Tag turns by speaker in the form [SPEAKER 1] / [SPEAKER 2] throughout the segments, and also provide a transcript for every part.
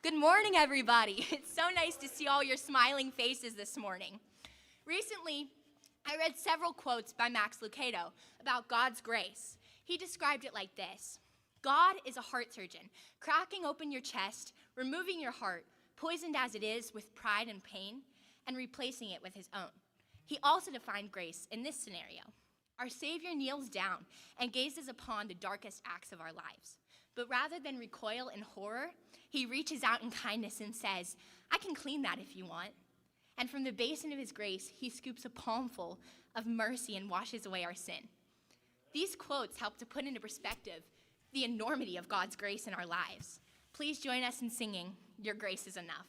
[SPEAKER 1] Good morning, everybody. It's so nice to see all your smiling faces this morning. Recently, I read several quotes by Max Lucado about God's grace. He described it like this: God is a heart surgeon, cracking open your chest, removing your heart, poisoned as it is with pride and pain, and replacing it with his own. He also defined grace in this scenario. Our Savior kneels down and gazes upon the darkest acts of our lives. But rather than recoil in horror, he reaches out in kindness and says, "I can clean that if you want." And from the basin of his grace, he scoops a palmful of mercy and washes away our sin. These quotes help to put into perspective the enormity of God's grace in our lives. Please join us in singing, "Your Grace is Enough."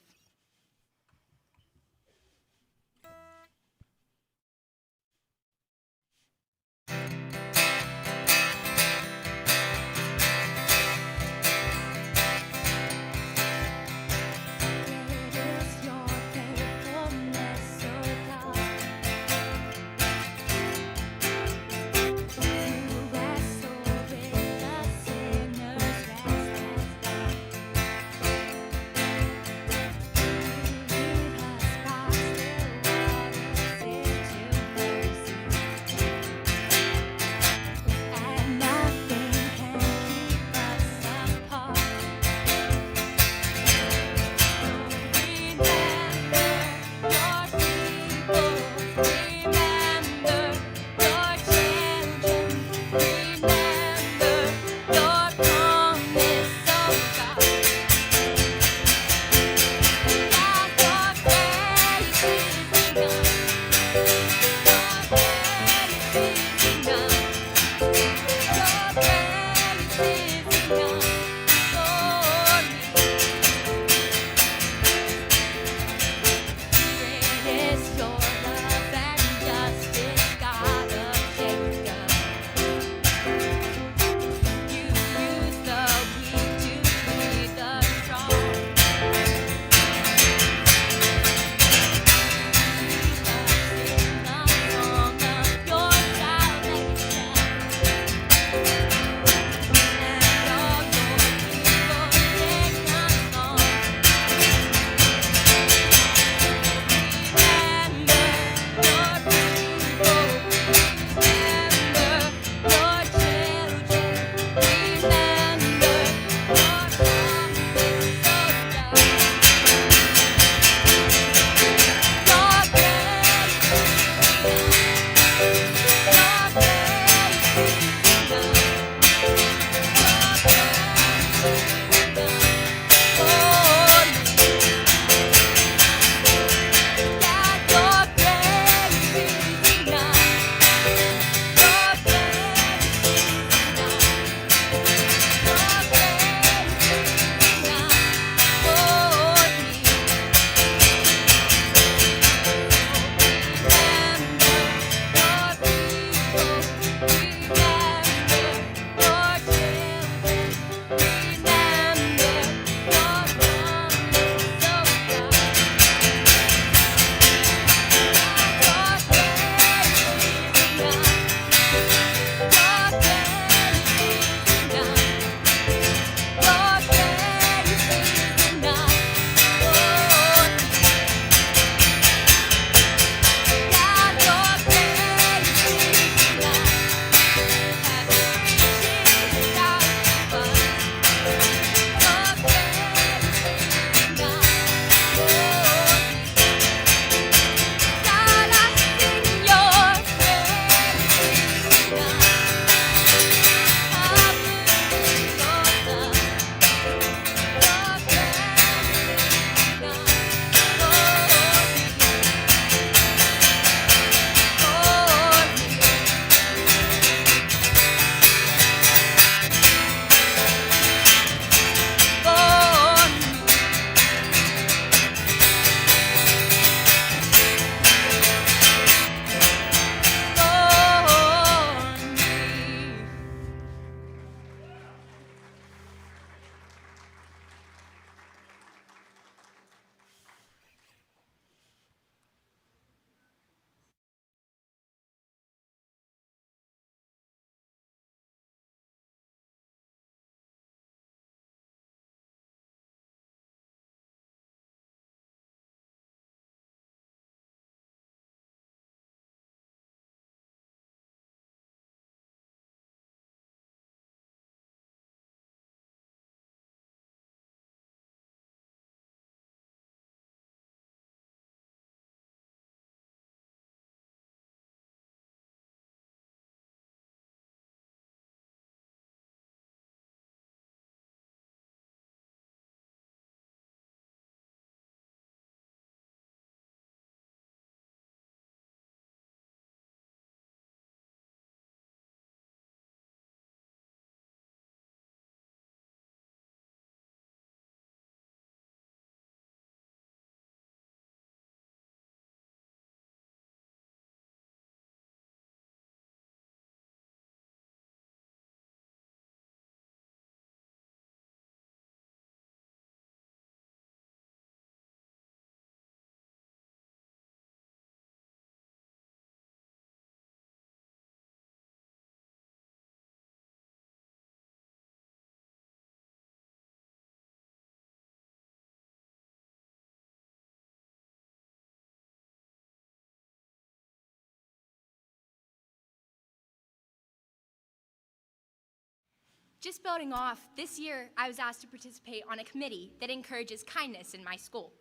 [SPEAKER 1] Just building off, this year I was asked to participate on a committee that encourages kindness in my school.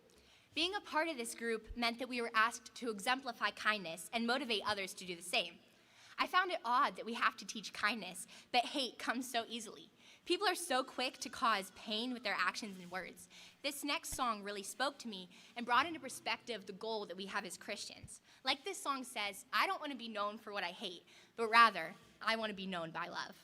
[SPEAKER 1] Being a part of this group meant that we were asked to exemplify kindness and motivate others to do the same. I found it odd that we have to teach kindness, but hate comes so easily. People are so quick to cause pain with their actions and words. This next song really spoke to me and brought into perspective the goal that we have as Christians. Like this song says, I don't want to be known for what I hate, but rather, I want to be known by love.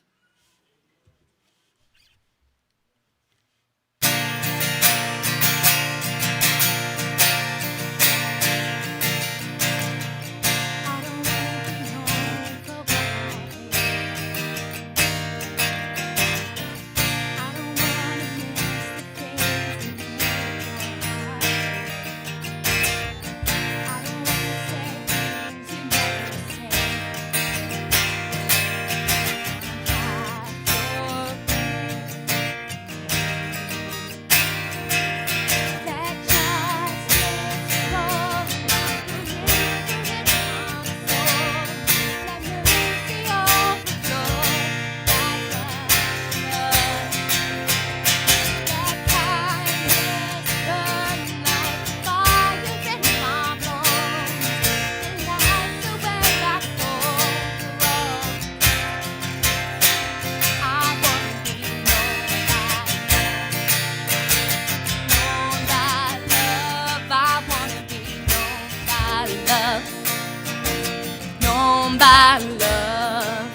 [SPEAKER 1] By love,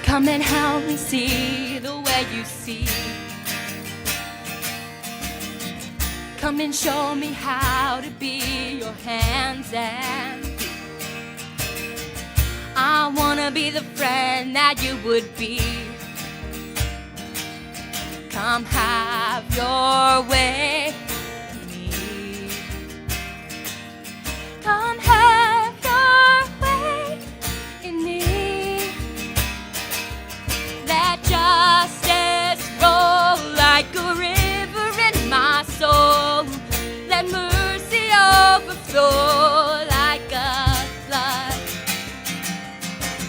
[SPEAKER 1] come and help me see the way you see. Come and show me how to be your hands and feet. I wanna be the friend that you would be. Come have your way with me. Come have your way in me. Let justice roll like a river in my soul. Let mercy overflow like a flood.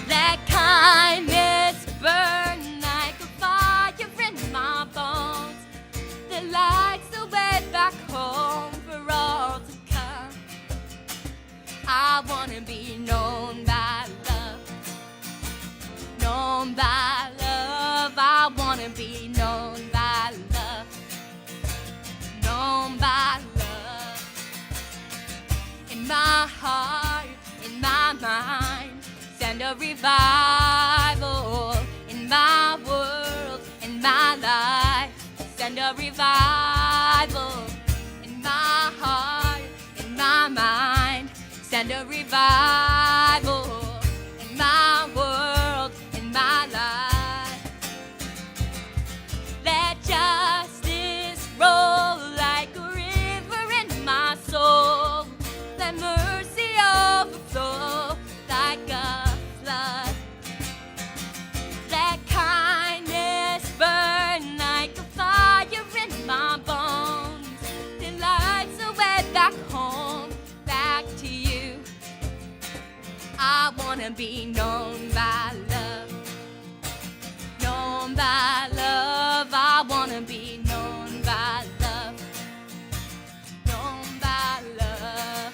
[SPEAKER 1] Let kindness burn like a fire in my bones that lights the way back home for all to come. I wanna be known by love, known by love. I wanna be known by love, known by love. In my heart, in my mind, send a revival. In my world, in my life, send a revival. In my heart, in my mind, send a revival. In my world, in my life, let justice roll like a river in my soul. Let mercy overflow like a flood. Let kindness burn like a fire in my bones that lights the way back home, back to you. I wanna be known by love, known by love. I wanna be known by love, known by love.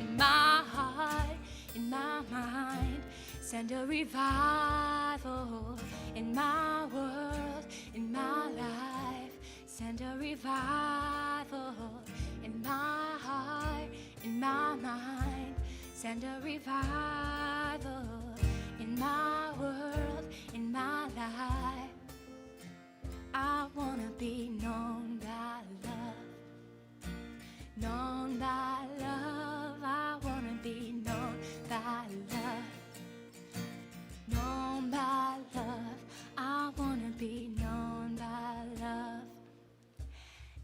[SPEAKER 1] In my heart, in my mind, send a revival. In my world, in my life, send a revival. In my heart, in my mind, send a revival. In my world, in my life, I wanna be known by love, known by love. I wanna be known by love, known by love. I wanna be known by love,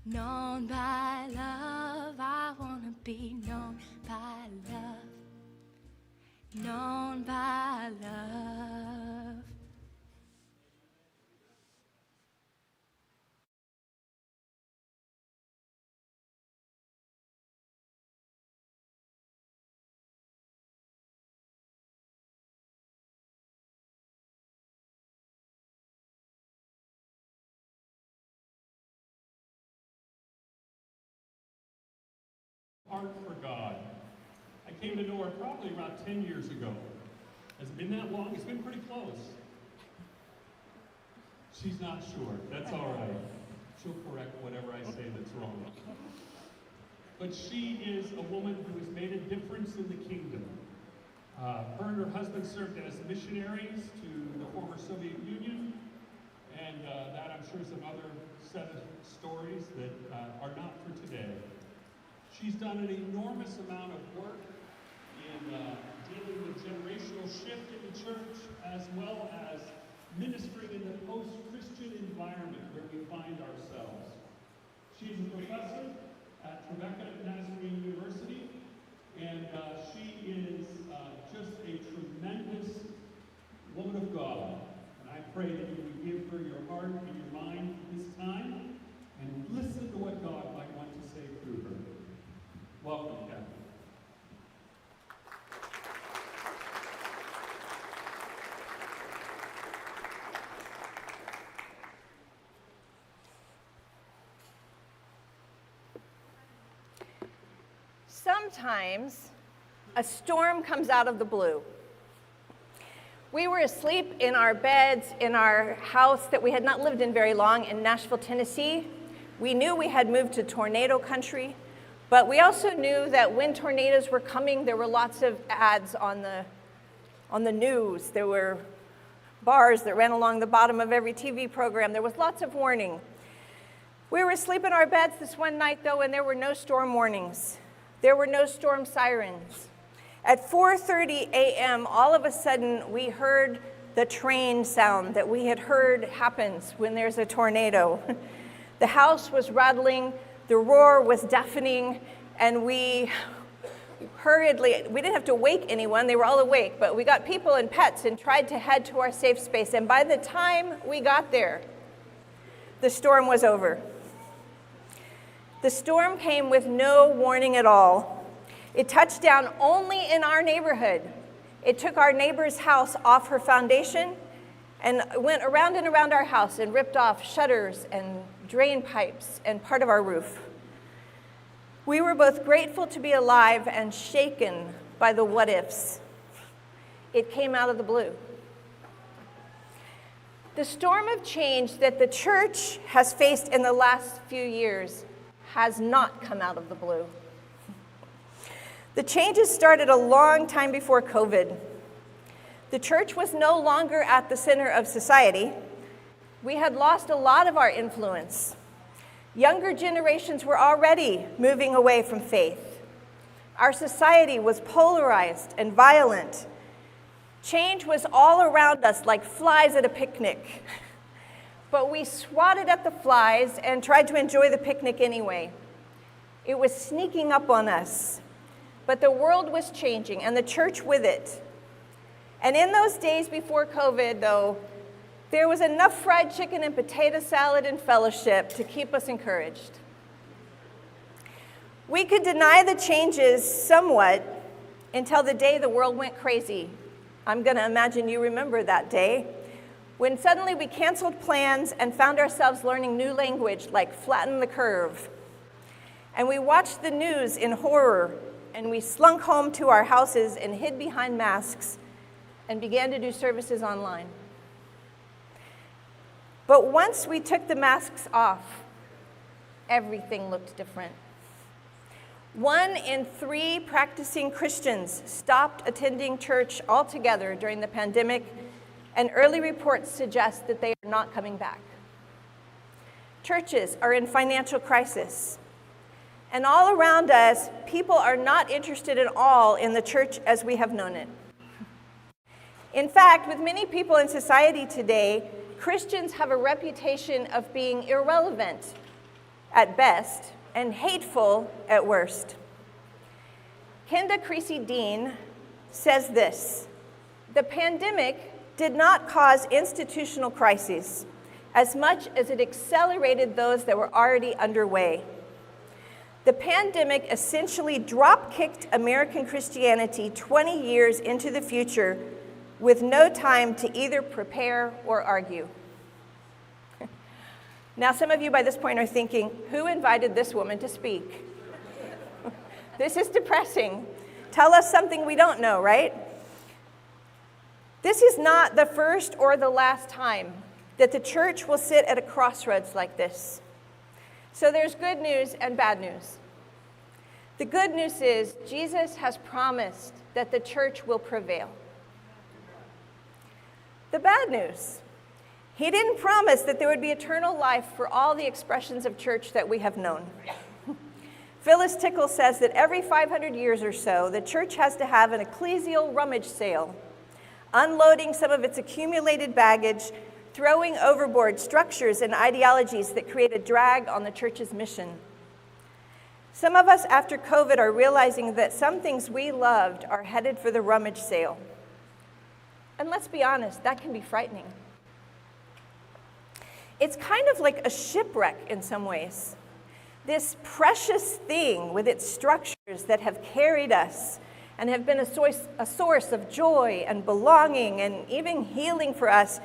[SPEAKER 1] known by love. I wanna be known by love, known by love.
[SPEAKER 2] heart for God. I came to know her probably around 10 years ago. Has it been that long? It's been pretty close. She's not sure. That's all right. She'll correct whatever I say that's wrong. But she is a woman who has made a difference in the kingdom. Her and her husband served as missionaries to the former Soviet Union, and that I'm sure is another set of stories that are not for today. She's done an enormous amount of work in dealing with generational shift in the church, as well as ministering in the post-Christian environment where we find ourselves. She's a professor at Tribeca Nazarene University, and she is just a tremendous woman of God. And I pray that you would give her your heart and your mind this time, and listen to what God might want to say through her. Welcome, Kathy.
[SPEAKER 3] Sometimes a storm comes out of the blue. We were asleep in our beds in our house that we had not lived in very long in Nashville, Tennessee. We knew we had moved to tornado country, but we also knew that when tornadoes were coming, there were lots of ads on the news. There were bars that ran along the bottom of every TV program. There was lots of warning. We were asleep in our beds this one night, though, and there were no storm warnings. There were no storm sirens. At 4:30 a.m., all of a sudden, we heard the train sound that we had heard happens when there's a tornado. The house was rattling, the roar was deafening, and we hurriedly, we didn't have to wake anyone, they were all awake, but we got people and pets and tried to head to our safe space. And by the time we got there, the storm was over. The storm came with no warning at all. It touched down only in our neighborhood. It took our neighbor's house off her foundation and went around and around our house and ripped off shutters and drain pipes and part of our roof. We were both grateful to be alive and shaken by the what ifs. It came out of the blue. The storm of change that the church has faced in the last few years has not come out of the blue. The changes started a long time before COVID. The church was no longer at the center of society. We had lost a lot of our influence. Younger generations were already moving away from faith. Our society was polarized and violent. Change was all around us like flies at a picnic. But we swatted at the flies and tried to enjoy the picnic anyway. It was sneaking up on us. But the world was changing, and the church with it. And in those days before COVID, though, there was enough fried chicken and potato salad and fellowship to keep us encouraged. We could deny the changes somewhat until the day the world went crazy. I'm going to imagine you remember that day, when suddenly we canceled plans and found ourselves learning new language like flatten the curve. And we watched the news in horror, and we slunk home to our houses and hid behind masks and began to do services online. But once we took the masks off, everything looked different. 1 in 3 practicing Christians stopped attending church altogether during the pandemic, and early reports suggest that they are not coming back. Churches are in financial crisis. And all around us, people are not interested at all in the church as we have known it. In fact, with many people in society today, Christians have a reputation of being irrelevant at best and hateful at worst. Kenda Creasy-Dean says this: the pandemic did not cause institutional crises as much as it accelerated those that were already underway. The pandemic essentially drop-kicked American Christianity 20 years into the future with no time to either prepare or argue. Now, some of you by this point are thinking, who invited this woman to speak? This is depressing. Tell us something we don't know, right? This is not the first or the last time that the church will sit at a crossroads like this. So there's good news and bad news. The good news is Jesus has promised that the church will prevail. The bad news, he didn't promise that there would be eternal life for all the expressions of church that we have known. Phyllis Tickle says that every 500 years or so, the church has to have an ecclesial rummage sale, unloading some of its accumulated baggage, throwing overboard structures and ideologies that create a drag on the church's mission. Some of us after COVID are realizing that some things we loved are headed for the rummage sale. And let's be honest, that can be frightening. It's kind of like a shipwreck in some ways. This precious thing with its structures that have carried us and have been a source of joy and belonging and even healing for us,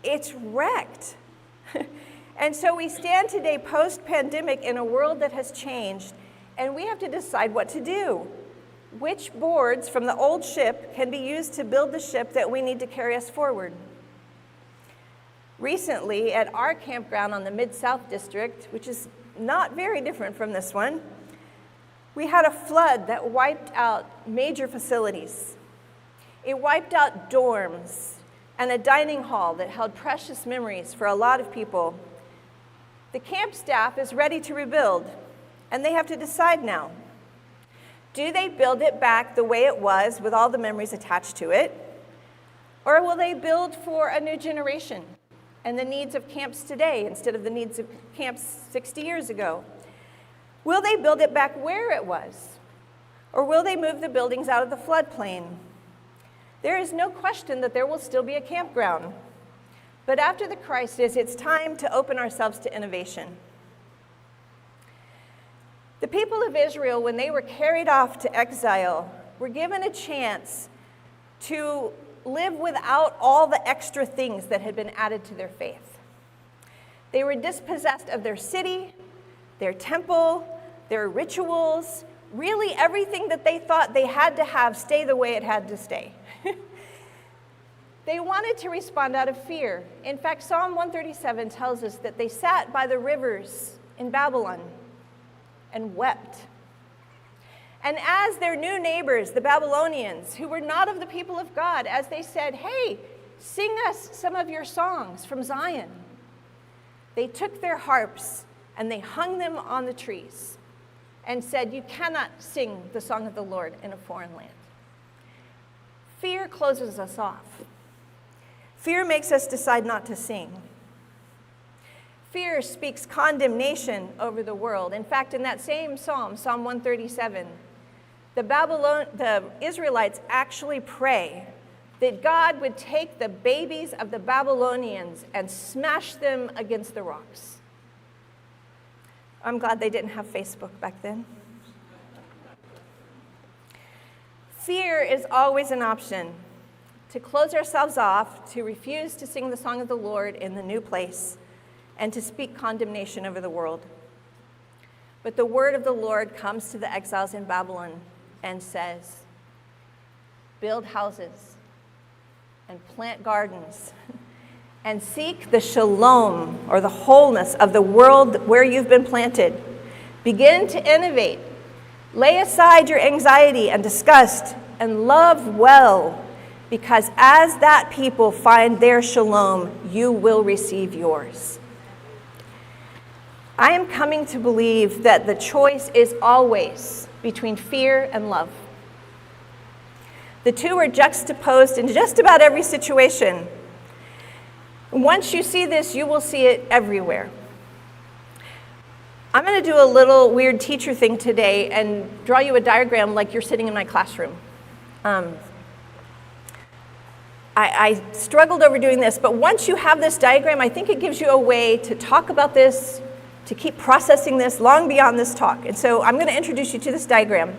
[SPEAKER 3] it's wrecked. And so we stand today post-pandemic in a world that has changed, and we have to decide what to do. Which boards from the old ship can be used to build the ship that we need to carry us forward? Recently, at our campground on the Mid-South District, which is not very different from this one, we had a flood that wiped out major facilities. It wiped out dorms and a dining hall that held precious memories for a lot of people. The camp staff is ready to rebuild, and they have to decide now. Do they build it back the way it was with all the memories attached to it? Or will they build for a new generation and the needs of camps today instead of the needs of camps 60 years ago? Will they build it back where it was? Or will they move the buildings out of the floodplain? There is no question that there will still be a campground. But after the crisis, it's time to open ourselves to innovation. The people of Israel, when they were carried off to exile, were given a chance to live without all the extra things that had been added to their faith. They were dispossessed of their city, their temple, their rituals, really everything that they thought they had to have stay the way it had to stay. They wanted to respond out of fear. In fact, Psalm 137 tells us that they sat by the rivers in Babylon and wept. And as their new neighbors, the Babylonians, who were not of the people of God, as they said, "Hey, sing us some of your songs from Zion," they took their harps and they hung them on the trees and said, "You cannot sing the song of the Lord in a foreign land." Fear closes us off. Fear makes us decide not to sing. Fear speaks condemnation over the world. In fact, in that same psalm, Psalm 137, the Israelites actually pray that God would take the babies of the Babylonians and smash them against the rocks. I'm glad they didn't have Facebook back then. Fear is always an option. To close ourselves off, to refuse to sing the song of the Lord in the new place, and to speak condemnation over the world. But the word of the Lord comes to the exiles in Babylon and says, build houses and plant gardens and seek the shalom, or the wholeness of the world where you've been planted. Begin to innovate. Lay aside your anxiety and disgust and love well, because as that people find their shalom, you will receive yours. I am coming to believe that the choice is always between fear and love. The two are juxtaposed in just about every situation. Once you see this, you will see it everywhere. I'm going to do a little weird teacher thing today and draw you a diagram like you're sitting in my classroom. I struggled over doing this, but once you have this diagram, I think it gives you a way to talk about this, to keep processing this long beyond this talk. And so I'm going to introduce you to this diagram.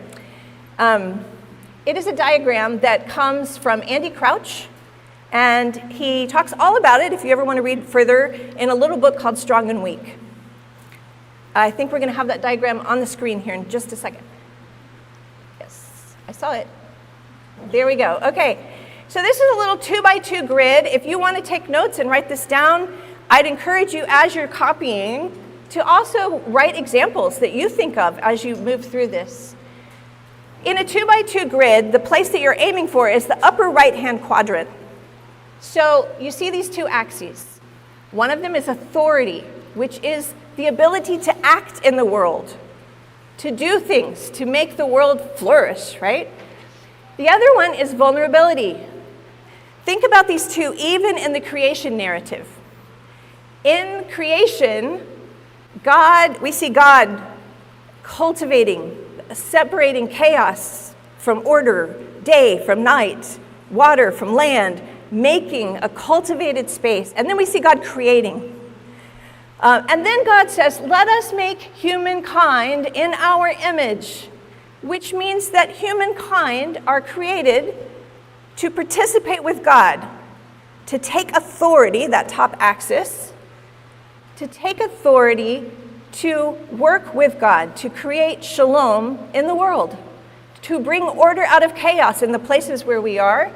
[SPEAKER 3] It is a diagram that comes from Andy Crouch, and he talks all about it, if you ever want to read further, in a little book called Strong and Weak. I think we're going to have that diagram on the screen here in just a second. saw it. There we go. Okay, so this is a little 2x2 grid. If you want to take notes and write this down, I'd encourage you as you're copying to also write examples that you think of as you move through this. In a 2x2 grid, the place that you're aiming for is the upper right-hand quadrant. So you see these two axes. One of them is authority, which is the ability to act in the world, to do things, to make the world flourish, right? The other one is vulnerability. Think about these two even in the creation narrative. In creation, we see God cultivating, separating chaos from order, day from night, water from land, making a cultivated space. And then we see God creating. And then God says, let us make humankind in our image, which means that humankind are created to participate with God, to take authority, that top axis, to take authority to work with God, to create shalom in the world, to bring order out of chaos in the places where we are,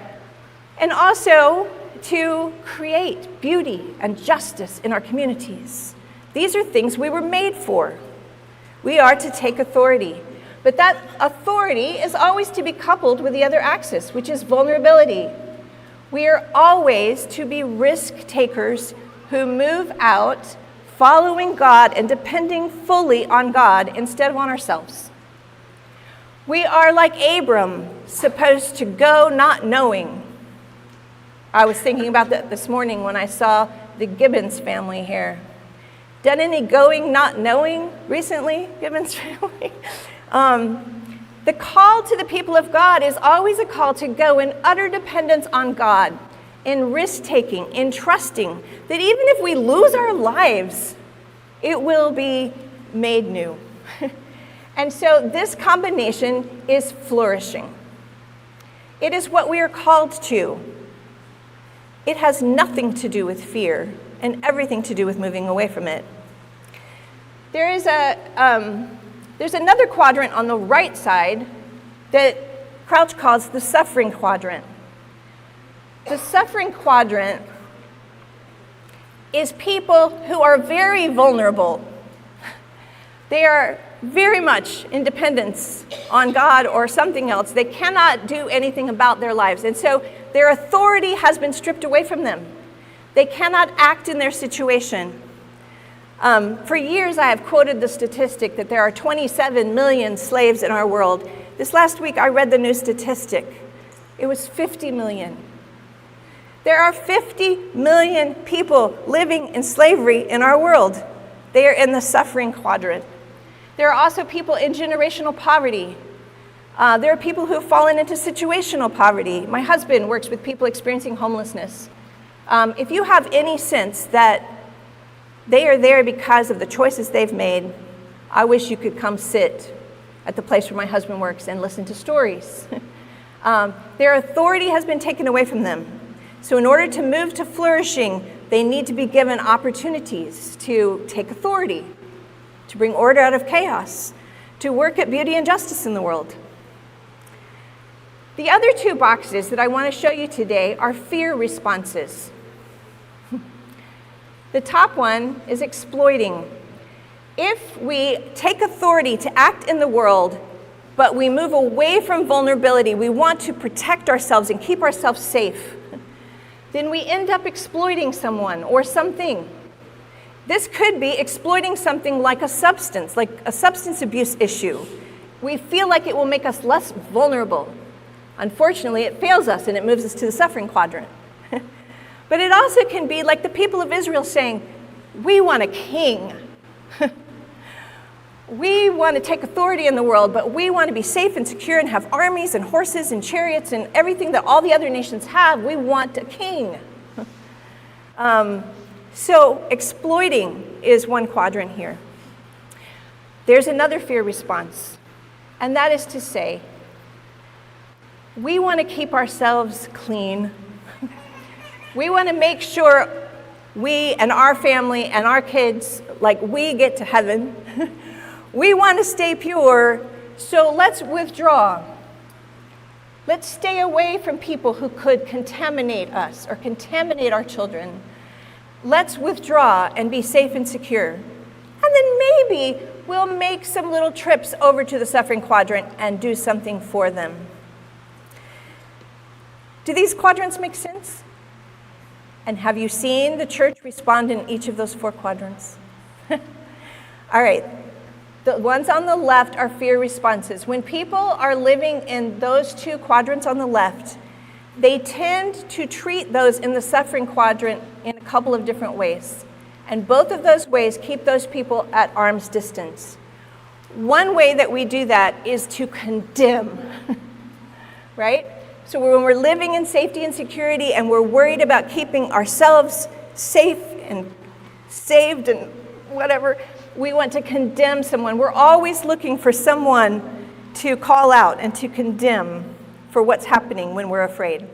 [SPEAKER 3] and also to create beauty and justice in our communities. These are things we were made for. We are to take authority. But that authority is always to be coupled with the other axis, which is vulnerability. We are always to be risk takers who move out following God and depending fully on God instead of on ourselves. We are like Abram, supposed to go not knowing. I was thinking about that this morning when I saw the Gibbons family here. Done any going not knowing recently, Gibbons family? The call to the people of God is always a call to go in utter dependence on God, in risk-taking, in trusting that even if we lose our lives, it will be made new. And so this combination is flourishing. It is what we are called to. It has nothing to do with fear and everything to do with moving away from it. There's another quadrant on the right side that Crouch calls the suffering quadrant. The suffering quadrant is people who are very vulnerable. They are very much in dependence on God or something else. They cannot do anything about their lives. And so their authority has been stripped away from them. They cannot act in their situation. For years, I have quoted the statistic that there are 27 million slaves in our world. This last week, I read the new statistic. It was 50 million. There are 50 million people living in slavery in our world. They are in the suffering quadrant. There are also people in generational poverty. There are people who have fallen into situational poverty. My husband works with people experiencing homelessness. If you have any sense that they are there because of the choices they've made, I wish you could come sit at the place where my husband works and listen to stories. Their authority has been taken away from them. So in order to move to flourishing, they need to be given opportunities to take authority, to bring order out of chaos, to work at beauty and justice in the world. The other two boxes that I want to show you today are fear responses. The top one is exploiting. If we take authority to act in the world, but we move away from vulnerability, we want to protect ourselves and keep ourselves safe, then we end up exploiting someone or something. This could be exploiting something like a substance abuse issue. We feel like it will make us less vulnerable. Unfortunately, it fails us and it moves us to the suffering quadrant. But it also can be like the people of Israel saying, we want a king. We want to take authority in the world, but we want to be safe and secure and have armies and horses and chariots and everything that all the other nations have. We want a king. So exploiting is one quadrant here. There's another fear response, and that is to say, we want to keep ourselves clean. We want to make sure we and our family and our kids, we get to heaven. We want to stay pure, so let's withdraw. Let's stay away from people who could contaminate us or contaminate our children. Let's withdraw and be safe and secure. And then maybe we'll make some little trips over to the suffering quadrant and do something for them. Do these quadrants make sense? And have you seen the church respond in each of those 4 quadrants? All right. The ones on the left are fear responses. When people are living in those 2 quadrants on the left, they tend to treat those in the suffering quadrant in a couple of different ways. And both of those ways keep those people at arm's distance. One way that we do that is to condemn, right? So when we're living in safety and security and we're worried about keeping ourselves safe and saved and whatever, we want to condemn someone. We're always looking for someone to call out and to condemn for what's happening when we're afraid.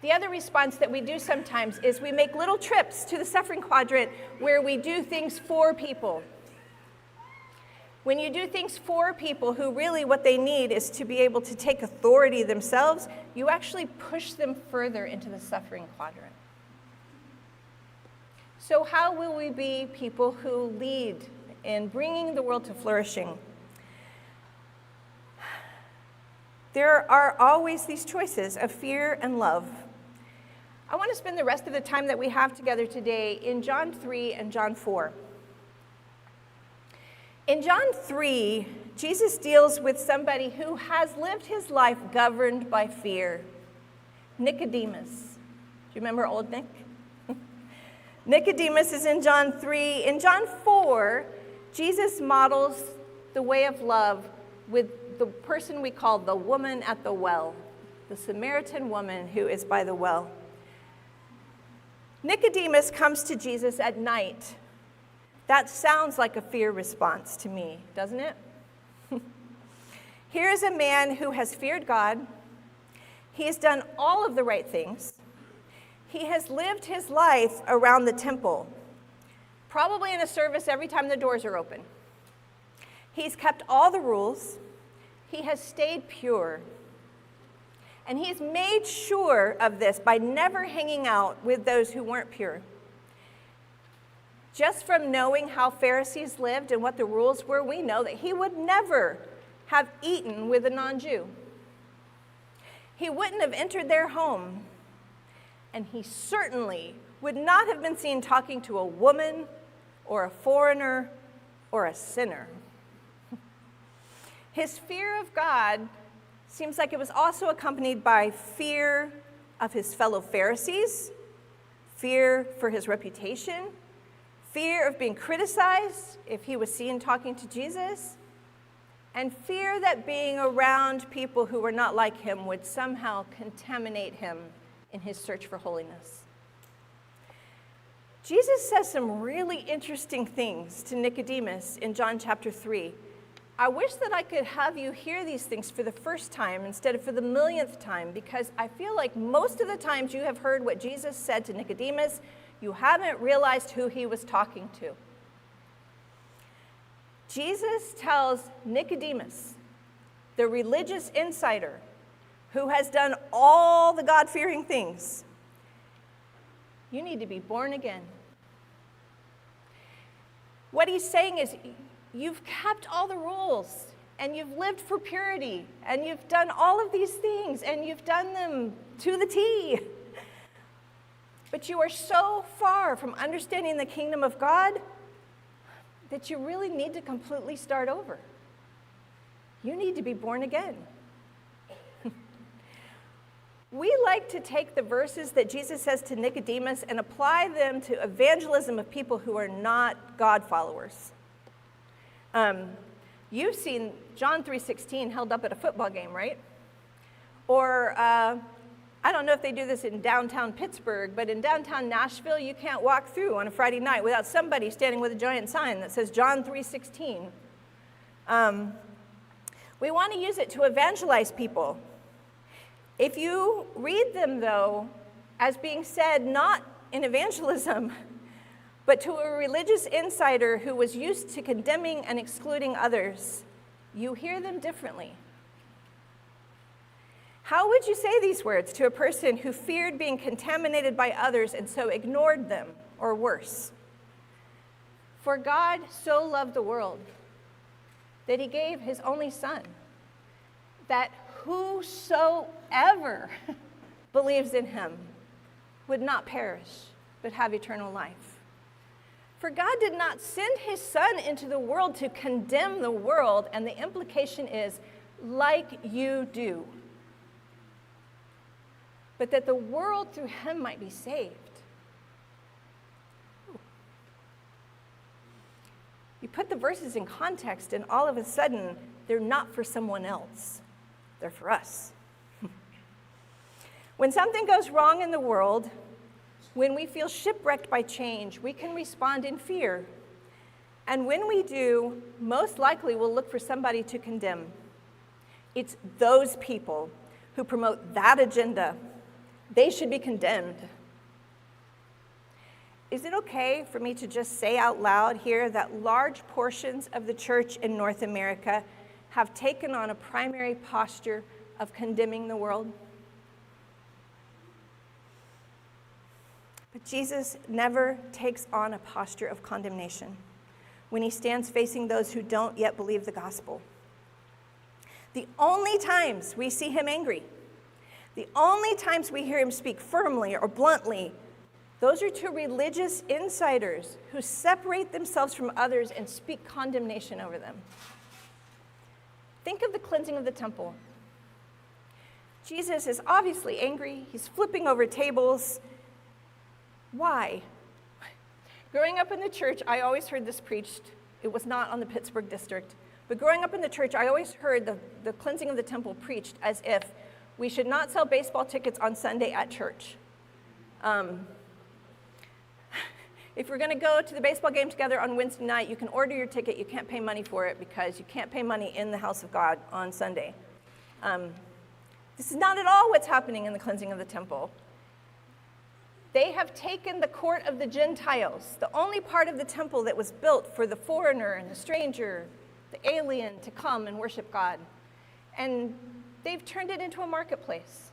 [SPEAKER 3] The other response that we do sometimes is we make little trips to the suffering quadrant where we do things for people. When you do things for people who really what they need is to be able to take authority themselves, you actually push them further into the suffering quadrant. So how will we be people who lead in bringing the world to flourishing? There are always these choices of fear and love. I want to spend the rest of the time that we have together today in John 3 and John 4. In John 3, Jesus deals with somebody who has lived his life governed by fear. Nicodemus. Do you remember old Nick? Nicodemus is in John 3. In John 4, Jesus models the way of love with the person we call the woman at the well, the Samaritan woman who is by the well. Nicodemus comes to Jesus at night. That sounds like a fear response to me, doesn't it? Here is a man who has feared God. He has done all of the right things. He has lived his life around the temple, probably in a service every time the doors are open. He's kept all the rules. He has stayed pure. And he's made sure of this by never hanging out with those who weren't pure. Just from knowing how Pharisees lived and what the rules were, we know that he would never have eaten with a non-Jew. He wouldn't have entered their home. And he certainly would not have been seen talking to a woman or a foreigner or a sinner. His fear of God seems like it was also accompanied by fear of his fellow Pharisees, fear for his reputation, fear of being criticized if he was seen talking to Jesus, and fear that being around people who were not like him would somehow contaminate him in his search for holiness. Jesus says some really interesting things to Nicodemus in John chapter 3. I wish that I could have you hear these things for the first time instead of for the millionth time, because I feel like most of the times you have heard what Jesus said to Nicodemus, you haven't realized who he was talking to. Jesus tells Nicodemus, the religious insider who has done all the God-fearing things, you need to be born again. What he's saying is, you've kept all the rules, and you've lived for purity, and you've done all of these things, and you've done them to the T. But you are so far from understanding the kingdom of God that you really need to completely start over. You need to be born again. We like to take the verses that Jesus says to Nicodemus and apply them to evangelism of people who are not God followers. You've seen John 3:16 held up at a football game, right? Or I don't know if they do this in downtown Pittsburgh, but in downtown Nashville, you can't walk through on a Friday night without somebody standing with a giant sign that says John 3:16. We want to use it to evangelize people. If you read them, though, as being said not in evangelism, but to a religious insider who was used to condemning and excluding others, you hear them differently. How would you say these words to a person who feared being contaminated by others and so ignored them, or worse? For God so loved the world that he gave his only Son, that whosoever believes in him would not perish, but have eternal life. For God did not send his Son into the world to condemn the world, and the implication is, like you do, but that the world through him might be saved. You put the verses in context, and all of a sudden, they're not for someone else. They're for us. When something goes wrong in the world, when we feel shipwrecked by change, we can respond in fear. And when we do, most likely we'll look for somebody to condemn. It's those people who promote that agenda. They should be condemned. Is it okay for me to just say out loud here that large portions of the church in North America have taken on a primary posture of condemning the world? But Jesus never takes on a posture of condemnation when he stands facing those who don't yet believe the gospel. The only times we see him angry, the only times we hear him speak firmly or bluntly, those are to religious insiders who separate themselves from others and speak condemnation over them. Think of the cleansing of the temple. Jesus is obviously angry. He's flipping over tables. Why? Growing up in the church, I always heard this preached. It was not on the Pittsburgh District. But growing up in the church, I always heard the cleansing of the temple preached as if we should not sell baseball tickets on Sunday at church. If we're going to go to the baseball game together on Wednesday night, you can order your ticket. You can't pay money for it because you can't pay money in the house of God on Sunday. This is not at all what's happening in the cleansing of the temple. They have taken the court of the Gentiles, the only part of the temple that was built for the foreigner and the stranger, the alien, to come and worship God. And they've turned it into a marketplace.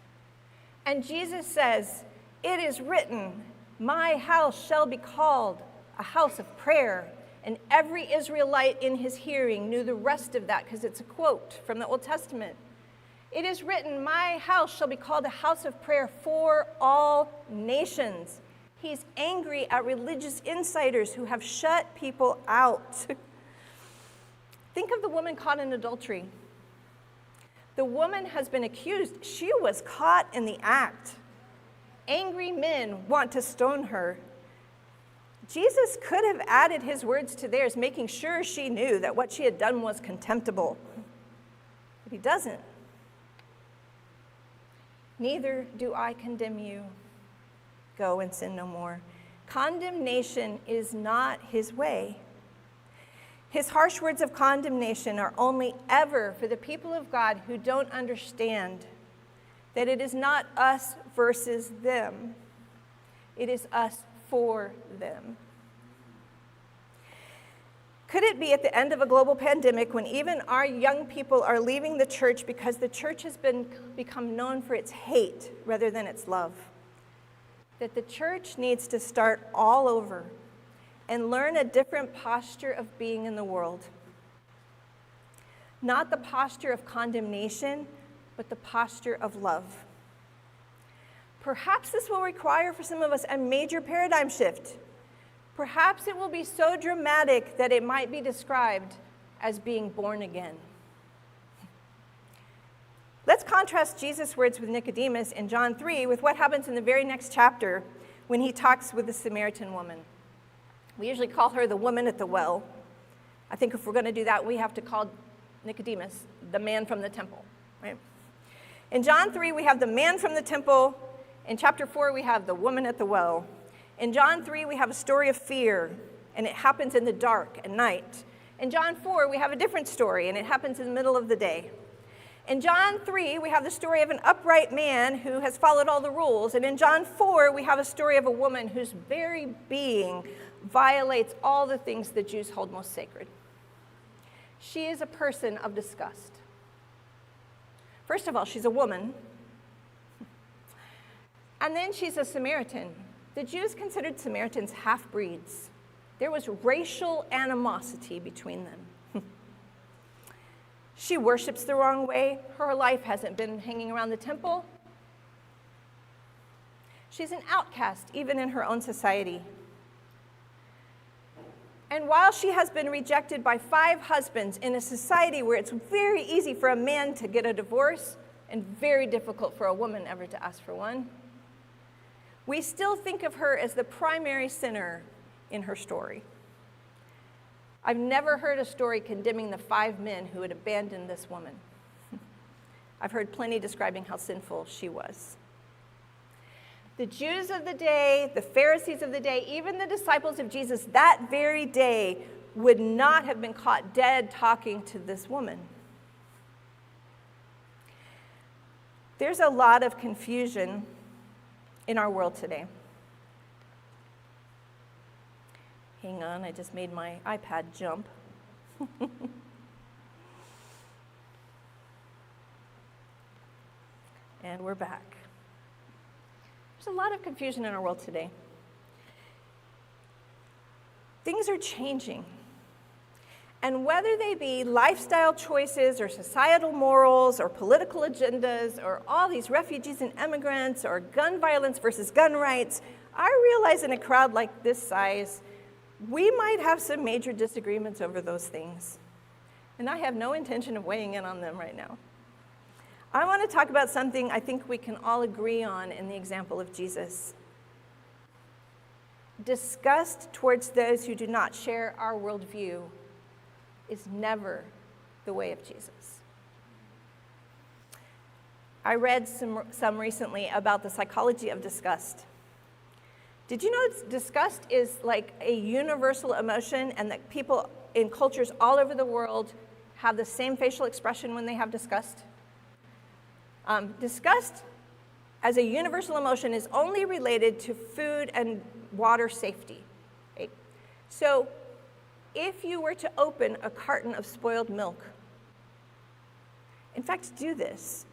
[SPEAKER 3] And Jesus says, "It is written, my house shall be called a house of prayer." And every Israelite in his hearing knew the rest of that because it's a quote from the Old Testament. It is written, my house shall be called a house of prayer for all nations. He's angry at religious insiders who have shut people out. Think of the woman caught in adultery. The woman has been accused. She was caught in the act. Angry men want to stone her. Jesus could have added his words to theirs, making sure she knew that what she had done was contemptible. But he doesn't. Neither do I condemn you. Go and sin no more. Condemnation is not his way. His harsh words of condemnation are only ever for the people of God who don't understand that it is not us versus them. It is us for them. Could it be at the end of a global pandemic when even our young people are leaving the church because the church has become known for its hate rather than its love? That the church needs to start all over and learn a different posture of being in the world. Not the posture of condemnation, but the posture of love. Perhaps this will require for some of us a major paradigm shift. Perhaps it will be so dramatic that it might be described as being born again. Let's contrast Jesus' words with Nicodemus in John 3 with what happens in the very next chapter when he talks with the Samaritan woman. We usually call her the woman at the well. I think if we're going to do that, we have to call Nicodemus the man from the temple, right? In John 3, we have the man from the temple. In chapter 4, we have the woman at the well. In John 3, we have a story of fear, and it happens in the dark at night. In John 4, we have a different story, and it happens in the middle of the day. In John 3, we have the story of an upright man who has followed all the rules. And in John 4, we have a story of a woman whose very being violates all the things the Jews hold most sacred. She is a person of disgust. First of all, she's a woman. And then she's a Samaritan. The Jews considered Samaritans half-breeds. There was racial animosity between them. She worships the wrong way. Her life hasn't been hanging around the temple. She's an outcast, even in her own society. And while she has been rejected by 5 husbands in a society where it's very easy for a man to get a divorce and very difficult for a woman ever to ask for one, we still think of her as the primary sinner in her story. I've never heard a story condemning the 5 men who had abandoned this woman. I've heard plenty describing how sinful she was. The Jews of the day, the Pharisees of the day, even the disciples of Jesus that very day would not have been caught dead talking to this woman. There's a lot of confusion in our world today. Hang on, I just made my iPad jump. And we're back. There's a lot of confusion in our world today. Things are changing. And whether they be lifestyle choices or societal morals or political agendas or all these refugees and immigrants or gun violence versus gun rights, I realize in a crowd like this size, we might have some major disagreements over those things. And I have no intention of weighing in on them right now. I want to talk about something I think we can all agree on in the example of Jesus. Disgust towards those who do not share our worldview is never the way of Jesus. I read some recently about the psychology of disgust. Did you know disgust is like a universal emotion and that people in cultures all over the world have the same facial expression when they have disgust? Disgust as a universal emotion is only related to food and water safety. Okay? So if you were to open a carton of spoiled milk, in fact, do this.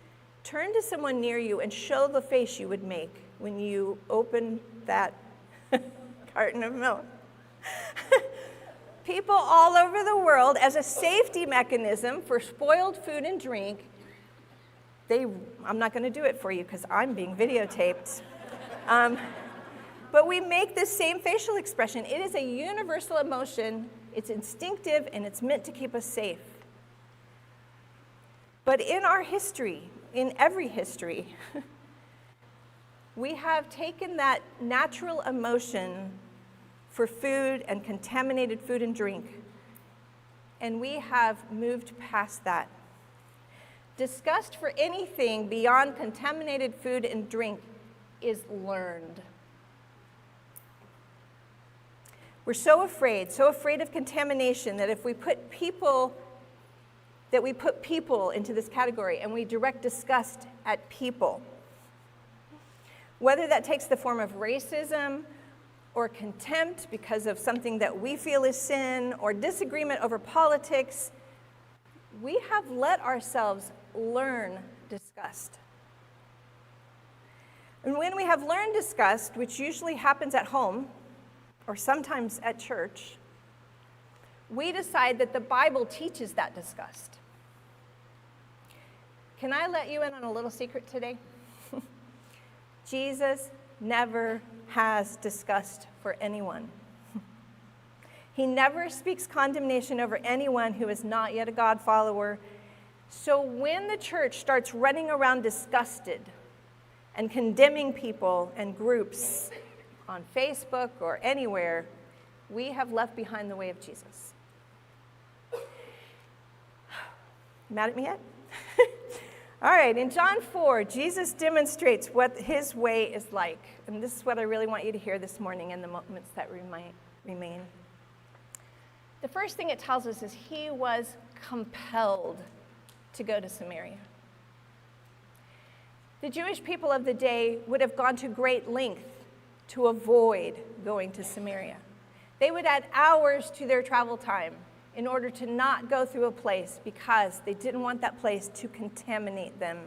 [SPEAKER 3] Turn to someone near you and show the face you would make when you open that carton of milk. People all over the world, as a safety mechanism for spoiled food and drink, I'm not going to do it for you because I'm being videotaped. But we make this same facial expression. It is a universal emotion. It's instinctive, and it's meant to keep us safe. But in our history, in every history, we have taken that natural emotion for food and contaminated food and drink, and we have moved past that. Disgust for anything beyond contaminated food and drink is learned. We're so afraid of contamination that if we put people into this category and we direct disgust at people, whether that takes the form of racism or contempt because of something that we feel is sin or disagreement over politics, we have let ourselves learn disgust. And when we have learned disgust, which usually happens at home or sometimes at church, we decide that the Bible teaches that disgust. Can I let you in on a little secret today? Jesus never has disgust for anyone. He never speaks condemnation over anyone who is not yet a God follower. So when the church starts running around disgusted and condemning people and groups on Facebook or anywhere, we have left behind the way of Jesus. Mad at me yet? All right, in John 4, Jesus demonstrates what his way is like. And this is what I really want you to hear this morning in the moments that remain. The first thing it tells us is he was compelled to go to Samaria. The Jewish people of the day would have gone to great length to avoid going to Samaria. They would add hours to their travel time in order to not go through a place because they didn't want that place to contaminate them.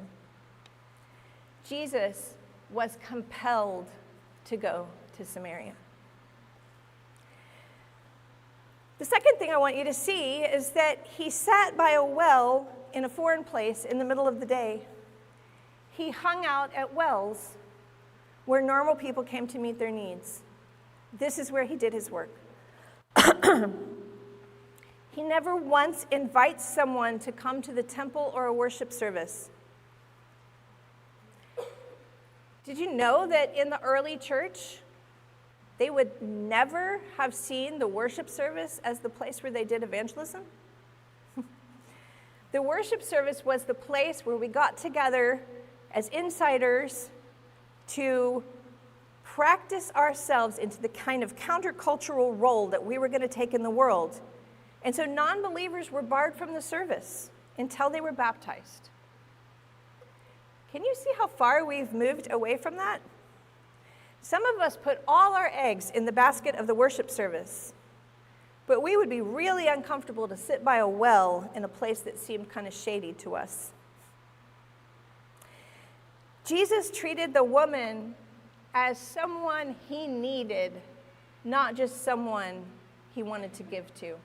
[SPEAKER 3] Jesus was compelled to go to Samaria. The second thing I want you to see is that he sat by a well in a foreign place in the middle of the day. He hung out at wells where normal people came to meet their needs. This is where he did his work. He never once invites someone to come to the temple or a worship service. Did you know that in the early church, they would never have seen the worship service as the place where they did evangelism? The worship service was the place where we got together as insiders to practice ourselves into the kind of countercultural role that we were going to take in the world. And so non-believers were barred from the service until they were baptized. Can you see how far we've moved away from that? Some of us put all our eggs in the basket of the worship service, but we would be really uncomfortable to sit by a well in a place that seemed kind of shady to us. Jesus treated the woman as someone he needed, not just someone he wanted to give to.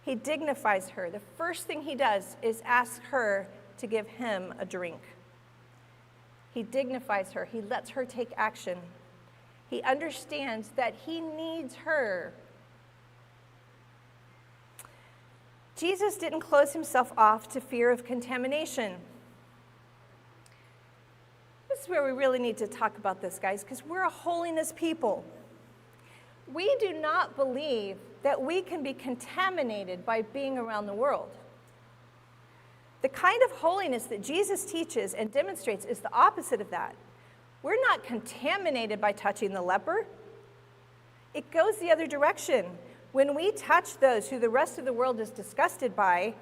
[SPEAKER 3] He dignifies her. The first thing he does is ask her to give him a drink. He dignifies her. He lets her take action. He understands that he needs her. Jesus didn't close himself off to fear of contamination. This is where we really need to talk about this, guys, because we're a holiness people. We do not believe that we can be contaminated by being around the world. The kind of holiness that Jesus teaches and demonstrates is the opposite of that. We're not contaminated by touching the leper. It goes the other direction. When we touch those who the rest of the world is disgusted by,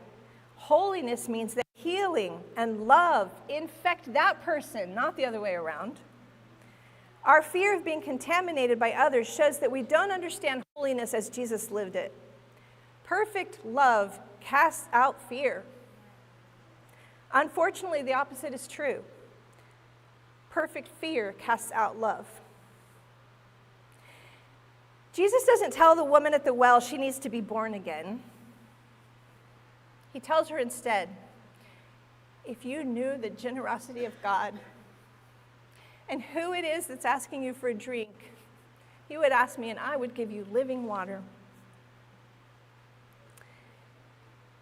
[SPEAKER 3] holiness means that healing and love infect that person, not the other way around. Our fear of being contaminated by others shows that we don't understand holiness as Jesus lived it. Perfect love casts out fear. Unfortunately, the opposite is true. Perfect fear casts out love. Jesus doesn't tell the woman at the well she needs to be born again. He tells her instead, if you knew the generosity of God and who it is that's asking you for a drink, you would ask me and I would give you living water.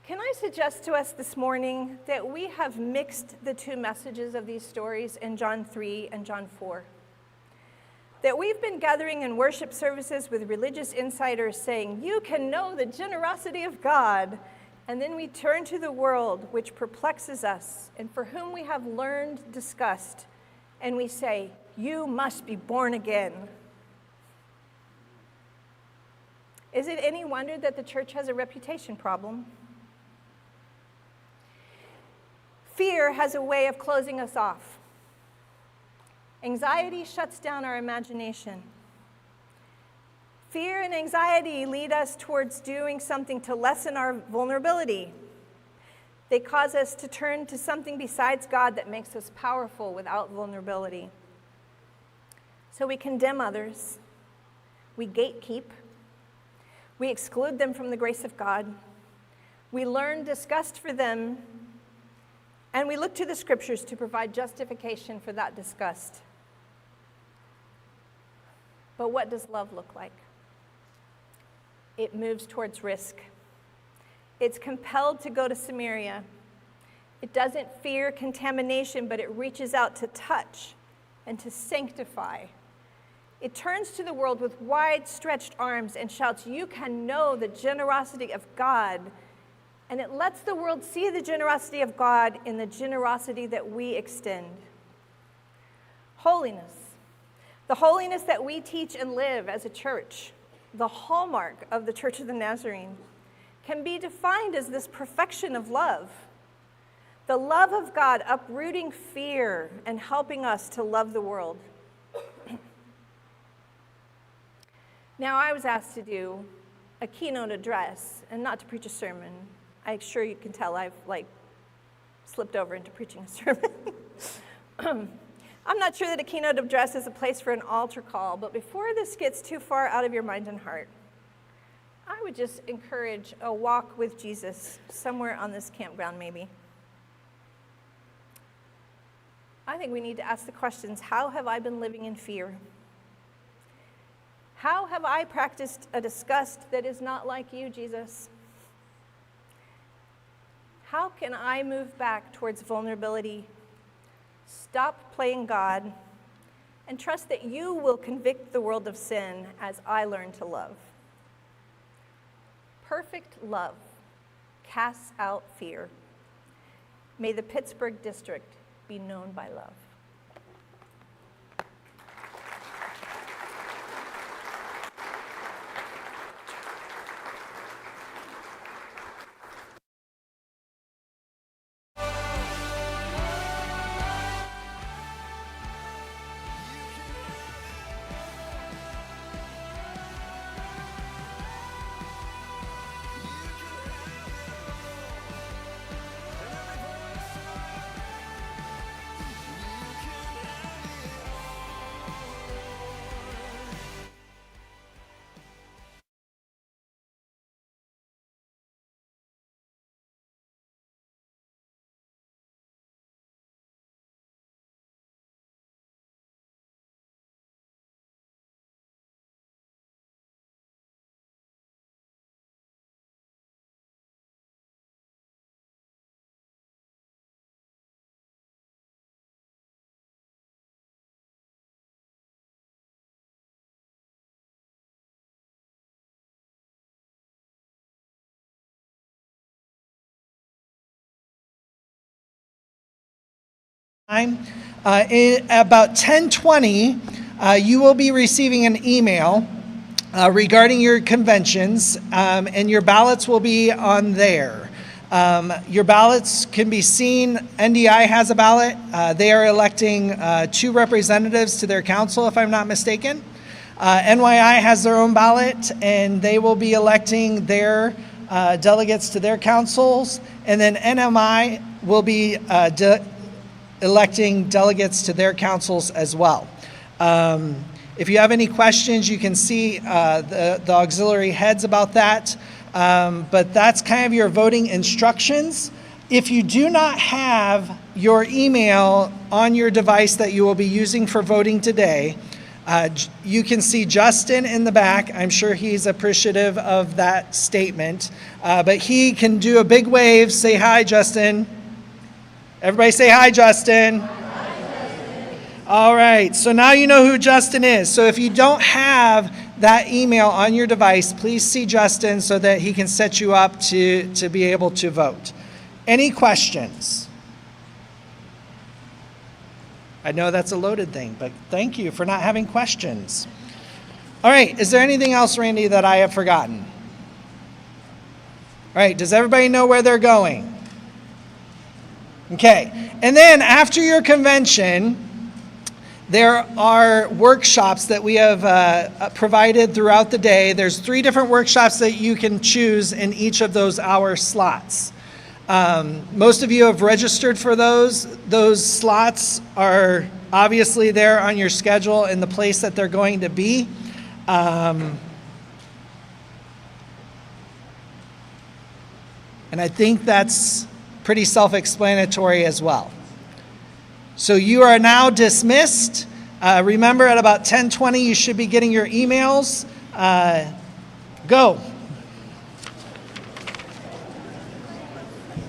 [SPEAKER 3] Can I suggest to us this morning that we have mixed the two messages of these stories in John 3 and John 4? That we've been gathering in worship services with religious insiders saying, you can know the generosity of God. And then we turn to the world, which perplexes us and for whom we have learned, discussed, and we say, you must be born again. Is it any wonder that the church has a reputation problem? Fear has a way of closing us off. Anxiety shuts down our imagination. Fear and anxiety lead us towards doing something to lessen our vulnerability. They cause us to turn to something besides God that makes us powerful without vulnerability. So we condemn others. We gatekeep. We exclude them from the grace of God. We learn disgust for them. And we look to the scriptures to provide justification for that disgust. But what does love look like? It moves towards risk. It's compelled to go to Samaria. It doesn't fear contamination, but it reaches out to touch and to sanctify. It turns to the world with wide stretched arms and shouts, you can know the generosity of God. And it lets the world see the generosity of God in the generosity that we extend. Holiness. The holiness that we teach and live as a church, the hallmark of the Church of the Nazarene, can be defined as this perfection of love. The love of God uprooting fear and helping us to love the world. Now, I was asked to do a keynote address and not to preach a sermon. I'm sure you can tell I've slipped over into preaching a sermon. I'm not sure that a keynote address is a place for an altar call, but before this gets too far out of your mind and heart, I would just encourage a walk with Jesus somewhere on this campground maybe. I think we need to ask the questions, how have I been living in fear? How have I practiced a disgust that is not like you, Jesus? How can I move back towards vulnerability, stop playing God, and trust that you will convict the world of sin as I learn to love? Perfect love casts out fear. May the Pittsburgh District be known by love.
[SPEAKER 4] In about 10:20, you will be receiving an email regarding your conventions, and your ballots will be on there. Your ballots can be seen. NDI has a ballot. They are electing 2 representatives to their council, if I'm not mistaken. NYI has their own ballot, and they will be electing their delegates to their councils. And then NMI will be electing delegates to their councils as well. If you have any questions, you can see the auxiliary heads about that. But that's kind of your voting instructions. If you do not have your email on your device that you will be using for voting today, you can see Justin in the back. I'm sure he's appreciative of that statement. But he can do a big wave. Say hi, Justin. Everybody say hi, Justin. Hi, Justin. All right, so now you know who Justin is. So if you don't have that email on your device, please see Justin so that he can set you up to be able to vote. Any questions? I know that's a loaded thing, but thank you for not having questions. All right, is there anything else, Randy, that I have forgotten? All right, does everybody know where they're going? Okay, and then after your convention, there are workshops that we have provided throughout the day. There's 3 different workshops that you can choose in each of those hour slots. Most of you have registered for those. Those slots are obviously there on your schedule in the place that they're going to be. And I think that's pretty self-explanatory as well. So you are now dismissed. Remember, at about 10:20, you should be getting your emails. Go.